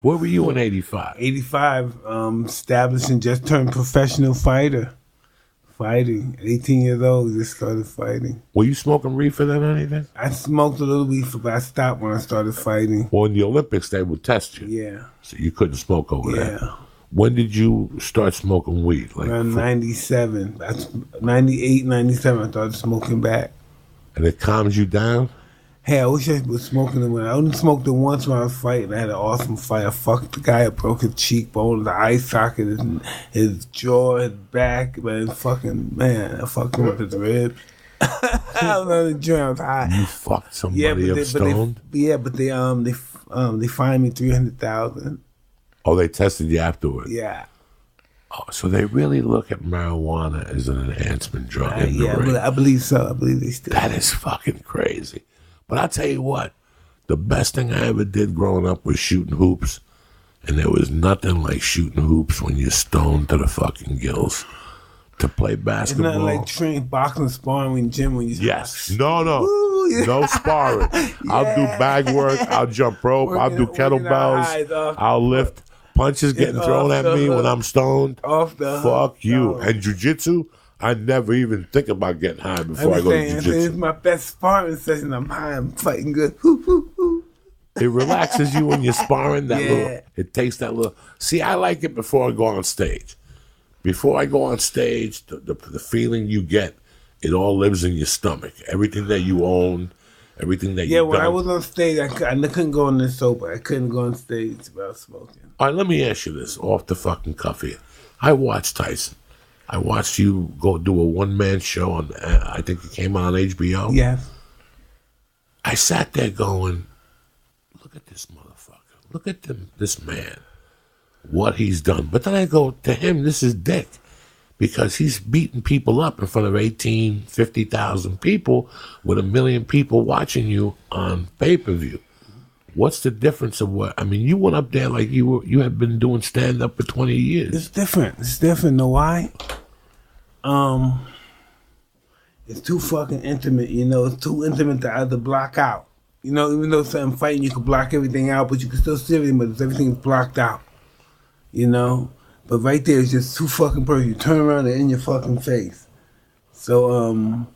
Where were you in 85? 85, established and just turned professional fighter. Fighting. 18 years old, just started fighting. Were you smoking reefer then or anything? I smoked a little reefer, but I stopped when I started fighting. Well, in the Olympics, they would test you. Yeah. So you couldn't smoke over there. Yeah. When did you start smoking weed? Like around 97. That's 98, 97, I started smoking back. And it calms you down? Hey, I wish I was smoking it when I only smoked it once when I was fighting. I had an awesome fight. I fucked the guy. I broke his cheekbone, the eye socket, his jaw, his back. Man, I fucked him with his ribs. I was on the joint. I was high. You fucked somebody up stoned? But they fined me $300,000. Oh, they tested you afterwards? Yeah. Oh, so they really look at marijuana as an enhancement drug in the ring. I believe so. I believe they still. That is fucking crazy. But I'll tell you what, the best thing I ever did growing up was shooting hoops. And there was nothing like shooting hoops when you're stoned to the fucking gills. To play basketball. It's not like training boxing, sparring in gym when you. Yes. No. No sparring. Yeah. I'll do bag work. I'll jump rope. I'll do kettlebells. I'll lift. Punches getting thrown at me when I'm stoned. Fuck you. And jiu-jitsu, I never even think about getting high before I go to jiu-jitsu. It's my best sparring session. I'm high. I'm fighting good. It relaxes you when you're sparring. It takes that little. See, I like it before I go on stage. Before I go on stage, the feeling you get, it all lives in your stomach. Everything that you own, everything that you Yeah, when I was on stage, I couldn't go on this sober. I couldn't go on stage without smoking. All right, let me ask you this off the fucking cuff here. I watched Tyson. I watched you go do a one-man show on, I think it came on HBO. Yes. I sat there going, look at this motherfucker. Look at this man. What he's done. But then I go, to him, this is dick. Because he's beating people up in front of 50,000 people with 1 million people watching you on pay-per-view. What's the difference of what? I mean, you went up there like you had been doing stand-up for 20 years. It's different. Know why? It's too fucking intimate, you know. It's too intimate to either block out. You know, even though something fighting, you can block everything out, but you can still see everything, but everything's blocked out. You know? But right there, it's just too fucking perfect. You turn around and in your fucking face. So,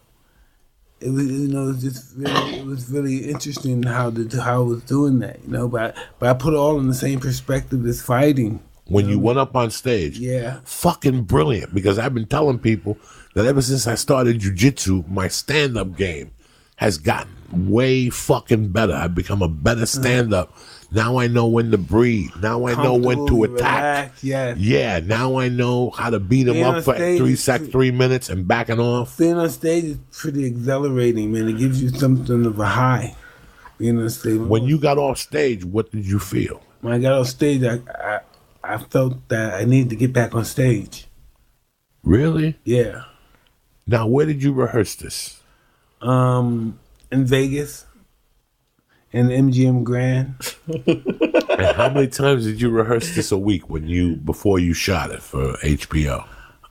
it was, you know, it was really interesting how I was doing that, you know. But I put it all in the same perspective as fighting. When you went up on stage, yeah, fucking brilliant. Because I've been telling people that ever since I started jiu-jitsu, my stand-up game has gotten way fucking better. I've become a better stand-up. Now I know when to breathe. Now I know when to attack. Relax, yes. Yeah, now I know how to beat him up for 3 minutes and backing off. Being on stage is pretty exhilarating, man. It gives you something of a high. Being on stage. When you got off stage, what did you feel? When I got off stage, I felt that I needed to get back on stage. Really? Yeah. Now, where did you rehearse this? In Vegas. In the MGM Grand. And how many times did you rehearse this a week before you shot it for HBO?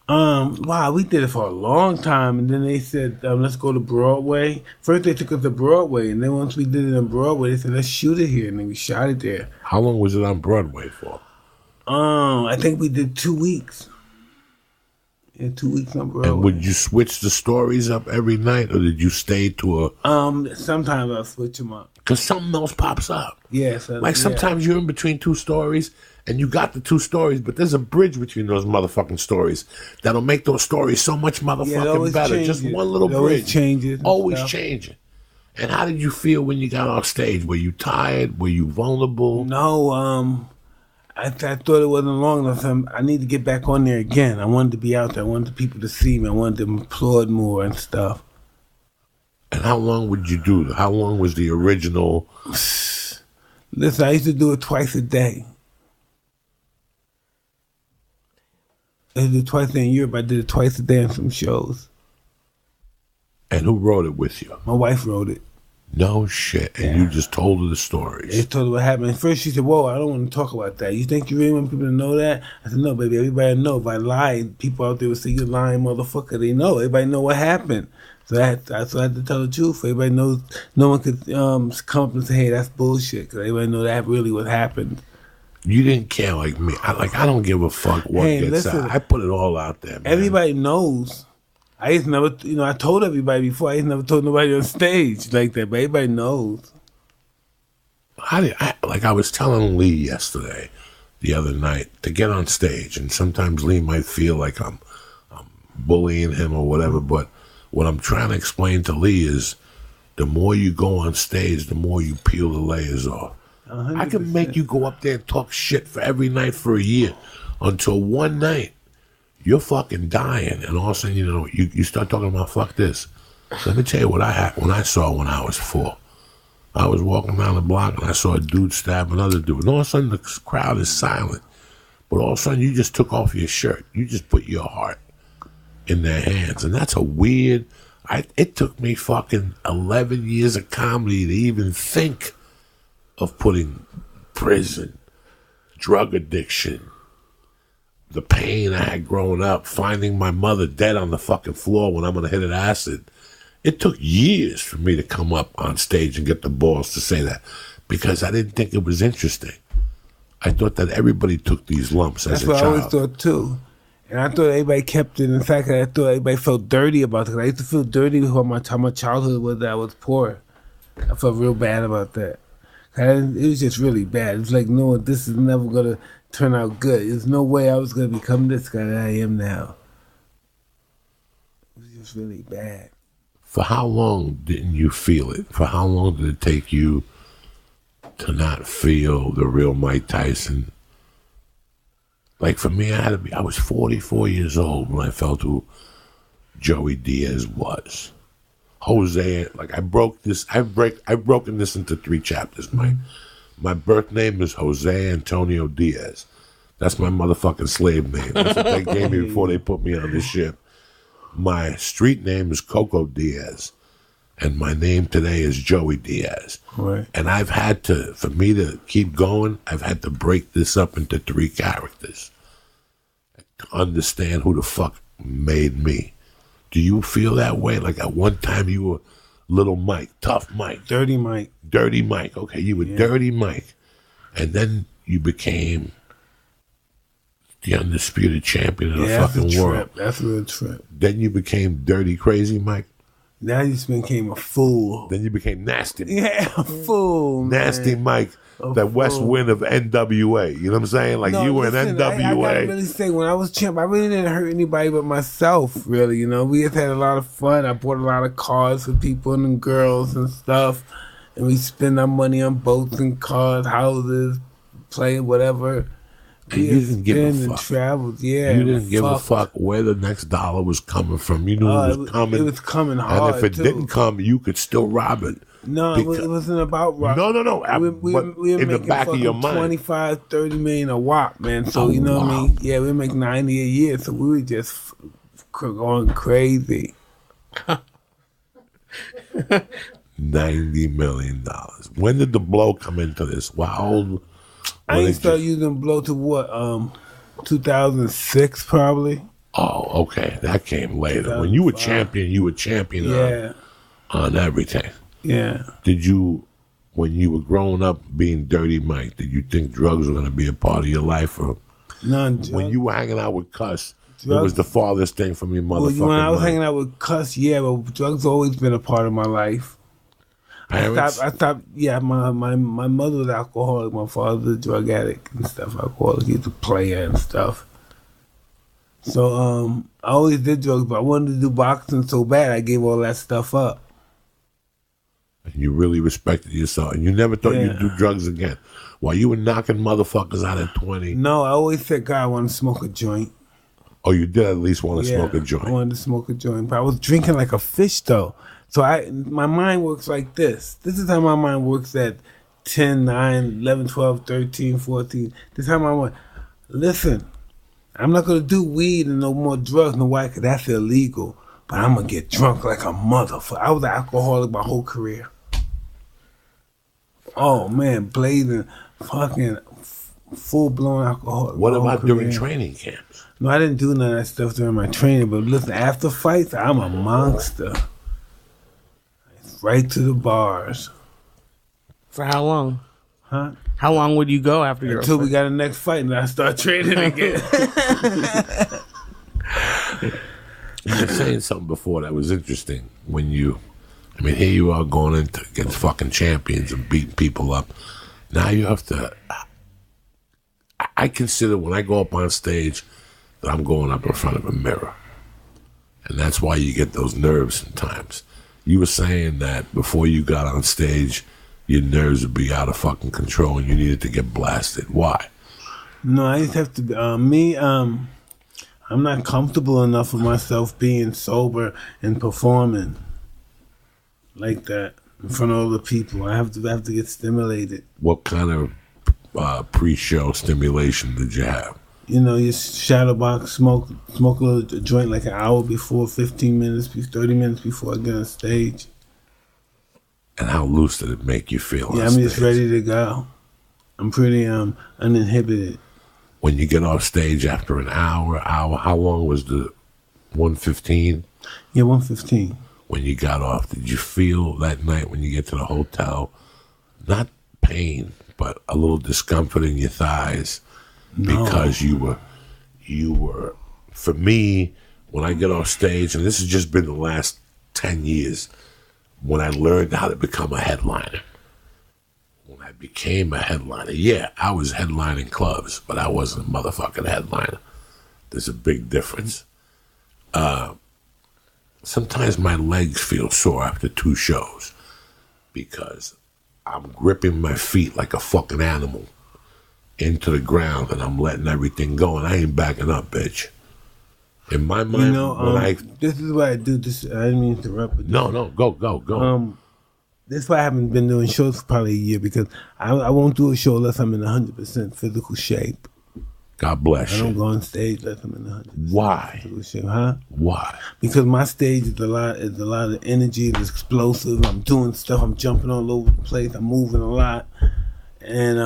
Wow, we did it for a long time, and then they said, let's go to Broadway. First they took us to Broadway, and then once we did it on Broadway, they said, let's shoot it here, and then we shot it there. How long was it on Broadway for? I think we did 2 weeks. Yeah, 2 weeks on Broadway. And would you switch the stories up every night, or did you stay to a... Sometimes I'll switch them up. Because something else pops up. Yes. Like sometimes you're in between 2 stories, and you got the 2 stories, but there's a bridge between those motherfucking stories that'll make those stories so much motherfucking better. Changes. Just one little bridge. Always changing. And how did you feel when you got off stage? Were you tired? Were you vulnerable? No, I thought it wasn't long enough. I need to get back on there again. I wanted to be out there. I wanted the people to see me. I wanted them to applaud more and stuff. And how long would you do that? How long was the original? Listen, I used to do it twice a day. I did it twice a day in Europe. I did it twice a day on some shows. And who wrote it with you? My wife wrote it. No shit. And you just told her the stories. I told her what happened. At first she said, whoa, I don't want to talk about that. You think you really want people to know that? I said, no, baby, everybody know. If I lied, people out there would say, you're lying motherfucker. They know. Everybody know what happened. So I had to tell the truth. Everybody knows. No one could come up and say, hey, that's bullshit. Because everybody know that really what happened. You didn't care like me. I don't give a fuck what gets out. I put it all out there, man. Everybody knows. I used to never, I told everybody before. I used to never told nobody on stage like that, but everybody knows. I was telling Lee yesterday, the other night, to get on stage, and sometimes Lee might feel like I'm bullying him or whatever, but what I'm trying to explain to Lee is the more you go on stage, the more you peel the layers off. 100%. I can make you go up there and talk shit for every night for a year until one night you're fucking dying, and all of a sudden, you start talking about fuck this. Let me tell you what I saw when I was 4. I was walking down the block and I saw a dude stab another dude. And all of a sudden the crowd is silent. But all of a sudden you just took off your shirt. You just put your heart in their hands. And that's a weird... It took me fucking 11 years of comedy to even think of putting prison, drug addiction, the pain I had growing up, finding my mother dead on the fucking floor when I'm going to hit an acid. It took years for me to come up on stage and get the balls to say that because I didn't think it was interesting. I thought that everybody took these lumps as a child. That's what I always thought too. And I thought everybody kept it. In fact, I thought everybody felt dirty about it. I used to feel dirty with how my childhood was that I was poor. I felt real bad about that. It was just really bad. It was like, no, this is never going to turn out good. There's no way I was going to become this guy that I am now. It was just really bad. For how long didn't you feel it? For how long did it take you to not feel the real Mike Tyson? Like for me, I was 44 years old when I felt who Joey Diaz was. Jose, I've broken this into 3 chapters, Mike. My birth name is Jose Antonio Diaz. That's my motherfucking slave name. That's what they gave me before they put me on the ship. My street name is Coco Diaz, and my name today is Joey Diaz. Right. And I've had to, for me to keep going, I've had to break this up into 3 characters to understand who the fuck made me. Do you feel that way? Like at one time you were Little Mike, Tough Mike. Dirty Mike. Dirty Mike. Okay, you were Dirty Mike. And then you became the undisputed champion of the fucking world. That's a real trip. Then you became Dirty Crazy Mike. Now you just became a fool. Then you became Nasty Mike. Yeah, a fool. Nasty man. Mike, the West Wind of NWA. You know what I'm saying? Like you were in NWA. I gotta really say, when I was champ, I really didn't hurt anybody but myself, really. We just had a lot of fun. I bought a lot of cars for people and girls and stuff. And we spend our money on boats and cars, houses, playing whatever. And you didn't give a fuck. Traveled, yeah. You didn't give a fuck where the next dollar was coming from. You knew it was coming. It was coming hard. And if it didn't come, you could still rob it. No, it wasn't about robbing. No. We were in the making back of your mind, 25, 30 million a wop, man. So you know what I mean? Yeah, we make 90 a year. So we were just going crazy. $90 million. When did the blow come into this? How old? I didn't start using blow to what? 2006 probably. Oh, okay. That came later. When you were champion, on everything. Yeah. Did you, when you were growing up being Dirty Mike, did you think drugs were going to be a part of your life? Or when you were hanging out with Cuss, it was the farthest thing from your motherfucking When I was life. hanging out with Cuss, but drugs always been a part of my life. Parents? I stopped. Yeah, my mother was alcoholic. My father was a drug addict and stuff. Alcoholic. He was a player and stuff. So I always did drugs, but I wanted to do boxing so bad, I gave all that stuff up. And you really respected yourself, and you never thought you'd do drugs again. While you were knocking motherfuckers out at 20. No, I always said, God, I want to smoke a joint. Oh, you did at least want to smoke a joint. I wanted to smoke a joint, but I was drinking like a fish though. So my mind works like this. This is how my mind works at 10, 9, 11, 12, 13, 14. This is how my mind... Listen, I'm not going to do weed and no more drugs. No why? Because that's illegal. But I'm going to get drunk like a motherfucker. I was an alcoholic my whole career. Oh, man. Blazing, fucking full-blown alcoholic. What about during training camps? No, I didn't do none of that stuff during my training. But listen, after fights, I'm a monster. Right to the bars. For how long? Huh? How long would you go after your Until we got a next fight and I start training again. You were saying something before that was interesting. Here you are going into against fucking champions and beating people up. Now you have to. I consider when I go up on stage that I'm going up in front of a mirror, and that's why you get those nerves sometimes. You were saying that before you got on stage, your nerves would be out of fucking control and you needed to get blasted. Why? No, I just have to be, I'm not comfortable enough with myself being sober and performing like that in front of other people. I have to get stimulated. What kind of pre-show stimulation did you have? You shadow box, smoke a little joint like an hour before, 15 minutes, 30 minutes before I get on stage. And how loose did it make you feel? Yeah, I'm just ready to go. I'm pretty uninhibited. When you get off stage after an hour, how long was the 1:15? Yeah, 1:15. When you got off, did you feel that night when you get to the hotel, not pain, but a little discomfort in your thighs? No. Because you were, for me, when I get off stage, and this has just been the last 10 years, when I learned how to become a headliner. When I became a headliner, yeah, I was headlining clubs, but I wasn't a motherfucking headliner. There's a big difference. Sometimes my legs feel sore after 2 shows because I'm gripping my feet like a fucking animal into the ground and I'm letting everything go and I ain't backing up, bitch. In my mind, this is what I do. I didn't mean to interrupt. No, go. That's why I haven't been doing shows for probably a year because I won't do a show unless I'm in 100% physical shape. God bless you. I don't go on stage unless I'm in 100% Why? physical shape. Huh? Why? Because my stage is a lot of energy. It's explosive. I'm doing stuff. I'm jumping all over the place. I'm moving a lot, and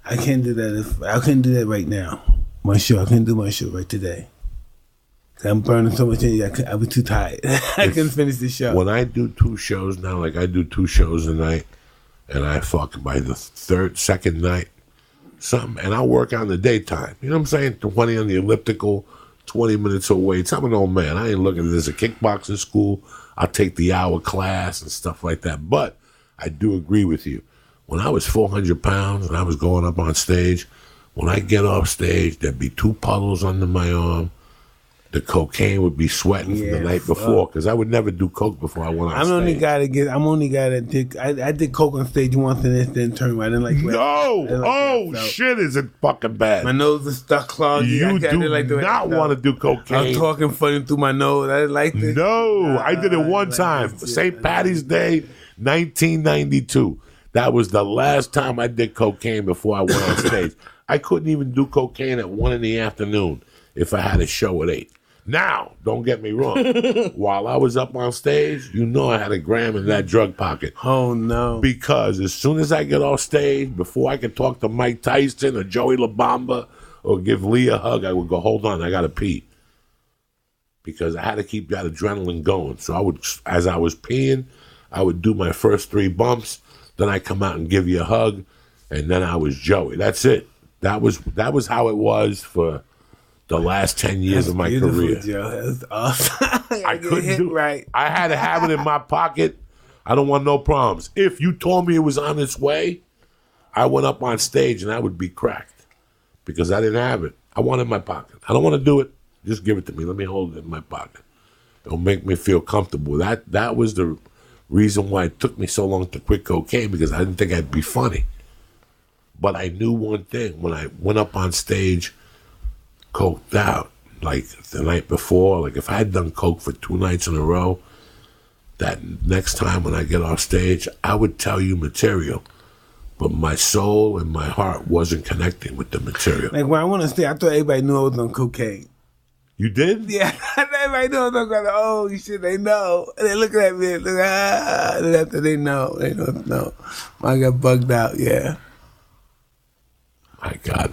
I can't do that. I couldn't do that right now. I couldn't do my show right today. I'm burning so much energy. I'll be too tired. I couldn't finish the show. When I do 2 shows now, like I do 2 shows a night, and I fuck by the second night, something, and I work on the daytime. You know what I'm saying? 20 on the elliptical, 20 minutes of weights. I'm an old man. I ain't looking at this as a kickboxing school. I'll take the hour class and stuff like that. But I do agree with you. When I was 400 pounds and I was going up on stage, when I get off stage, there'd be 2 puddles under my arm. The cocaine would be sweating from the night before because I would never do coke before I went on stage. I'm the only guy that did. I did coke on stage once and it didn't turn right. I didn't like. No, shit, is it fucking bad? My nose is stuck clogged. You do not want to do cocaine. I was talking funny through my nose. I didn't like this. No, I did it one time. St. Patty's Day, 1992. That was the last time I did cocaine before I went on stage. I couldn't even do cocaine at 1 in the afternoon if I had a show at 8. Now, don't get me wrong. While I was up on stage, I had a gram in that drug pocket. Oh, no. Because as soon as I get off stage, before I could talk to Mike Tyson or Joey LaBamba or give Lee a hug, I would go, hold on, I got to pee. Because I had to keep that adrenaline going. So as I was peeing, I would do my first 3 bumps. Then I come out and give you a hug. And then I was Joey. That's it. That was how it was for the last 10 years of my career. Joe. That's awesome. I couldn't do it. Right. I had to have it in my pocket. I don't want no problems. If you told me it was on its way, I went up on stage and I would be cracked because I didn't have it. I want it in my pocket. I don't want to do it. Just give it to me. Let me hold it in my pocket. It'll make me feel comfortable. That was the reason why it took me so long to quit cocaine because I didn't think I'd be funny. But I knew one thing. When I went up on stage coked out, like the night before, like if I had done coke for 2 nights in a row, that next time when I get off stage, I would tell you material, but my soul and my heart wasn't connecting with the material. Like when I went on stage, I thought everybody knew I was on cocaine. You did? Yeah, everybody knew I was on cocaine. Oh shit, they know. And they look at me and after they know. I got bugged out, yeah. My God.